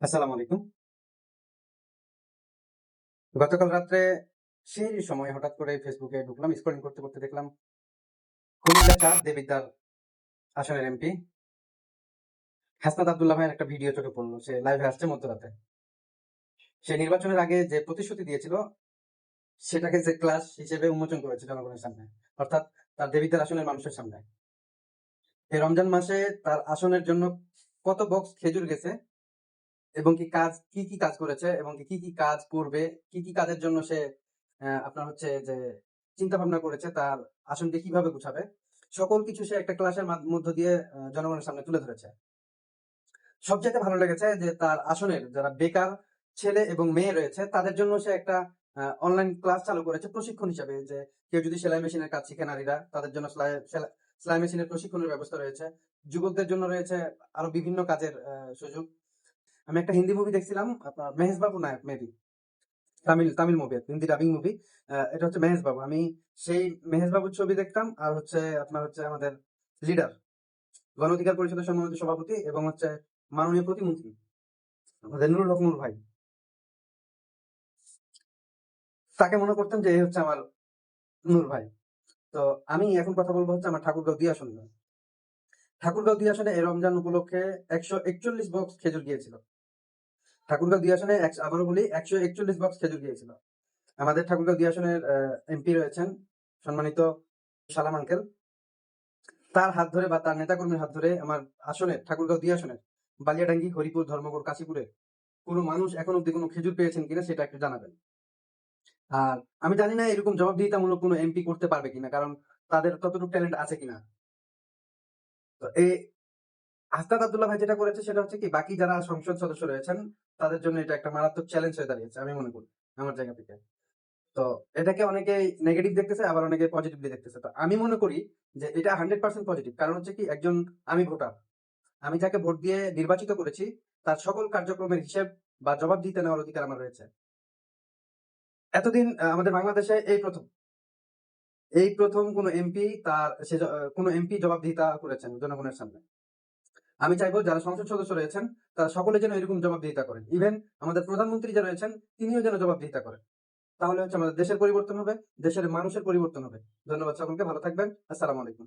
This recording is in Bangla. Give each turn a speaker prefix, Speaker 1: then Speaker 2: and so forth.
Speaker 1: আসসালামু আলাইকুম। গতকাল রাত্রে সেই সময় হঠাৎ করে ফেসবুকে ঢুকলাম, স্ক্রলিং করতে করতে দেখলাম কুমিল্লা ৪ দেবিদ্বার আসনের এমপি হাসনাত আব্দুল্লাহ ভাইয়ের একটা ভিডিও চোখে পড়লো। সে লাইভে আসছে মধ্যরাতে। সে নির্বাচনের আগে যে প্রতিশ্রুতি দিয়েছিল সেটাকে যে ক্লাস হিসেবে উন্মোচন করেছে জনগণের সামনে, অর্থাৎ তার দেবিদ্বার আসনের মানুষের সামনে। এই রমজান মাসে তার আসনের জন্য কত বক্স খেজুর গেছে এবং কি কি কাজ করেছে এবং কি কি কাজ করবে, কি কি কাজের জন্য সে আপনার হচ্ছে যে চিন্তা ভাবনা করেছে, তার আসনকে কিভাবে গুছাবে, সকল কিছু সে একটা ক্লাসের মধ্য দিয়ে জনগণের সামনে তুলে ধরেছে। সবচেয়ে ভালো লেগেছে যে তার আসনের যারা বেকার ছেলে এবং মেয়ে রয়েছে তাদের জন্য সে একটা অনলাইন ক্লাস চালু করেছে প্রশিক্ষণ হিসাবে, যে কেউ যদি সেলাই মেশিনের কাজ শিখে নারীরা, তাদের জন্য সেলাই মেশিনের প্রশিক্ষণের ব্যবস্থা রয়েছে। যুবকদের জন্য রয়েছে আরো বিভিন্ন কাজের সুযোগ। আমি একটা হিন্দি মুভি দেখছিলাম, আপনার মেহেশ বাবু নায়ক, maybe Tamil Tamil movie, Hindi dubbing movie. এটা হচ্ছে মেহেশ বাবু। আমি সেই মেহেশ বাবুর ছবি দেখতাম, আর হচ্ছে আপনার হচ্ছে আমাদের লিডার, গণ অধিকার পরিষদের সম্মানিত সভাপতি এবং হচ্ছে মাননীয় প্রতিমন্ত্রী আমাদের নুরুল হক নূর ভাই, তাকে মনে করতাম যে এই হচ্ছে আমার নূর ভাই। তো আমি এখন কথা বলবো হচ্ছে আমার ঠাকুরগাঁও দুই আসন নিয়ে। ঠাকুরগাঁও দুই আসনে এই রমজান উপলক্ষে 141 বক্স খেজুর গিয়েছিল। ঠাকুরগাঁও দুই আসনে আবারও বলি 141 বক্স খেজুর গিয়েছিল। আমাদের ঠাকুরগাঁও দুই আসনের এমপি রয়েছেন সম্মানিত সালাম আঙ্কেল। তার হাত ধরে বা তার নেতাকর্মীর হাত ধরে আমার আসনের, ঠাকুরগাঁও দুই আসনের বালিয়াডাঙ্গি, হরিপুর, ধর্মপুর, কাশীপুরে কোনো মানুষ এখন অব্দি কোনো খেজুর পেয়েছেন কিনা সেটা একটু জানাবেন। আর আমি জানি না এরকম জবাবদিহিতামূলক কোনো এমপি করতে পারবে কিনা, কারণ তাদের ততটুকু ট্যালেন্ট আছে কিনা। তো এই হাসনাত আব্দুল্লাহ ভাই যেটা করেছে সেটা হচ্ছে কি, বাকি যারা সংসদ সদস্য রয়েছেন তাদের জন্য এটা একটা মারাত্মক চ্যালেঞ্জ হয়ে দাঁড়িয়েছে আমি মনে করি আমার জায়গা থেকে। তো এটাকে অনেকে নেগেটিভ দেখতেছে, আবার অনেকে পজিটিভলি দেখতেছে। তো আমি মনে করি যে এটা 100% পজিটিভ। কারণ হচ্ছে কি, একজন আমি ভোটার, আমি যাকে ভোট দিয়ে নির্বাচিত করেছি তার সকল কার্যক্রমের হিসেব বা জবাবদিহিতা নেওয়ার অধিকার আমার রয়েছে। এতদিন আমাদের বাংলাদেশে এই প্রথম কোনো এমপি তার কোনো এমপি জবাবদিহিতা করেছেন জনগণের সামনে। আমি চাইবো যারা সংসদ সদস্য রয়েছেন তারা সকলে যেন এরকম জবাবদিহিতা করেন। ইভেন আমাদের প্রধানমন্ত্রী যারা রয়েছেন তিনিও যেন জবাবদিহিতা করেন। তাহলে হচ্ছে আমাদের দেশের পরিবর্তন হবে, দেশের মানুষের পরিবর্তন হবে। ধন্যবাদ সকলকে, ভালো থাকবেন। আসসালামু আলাইকুম।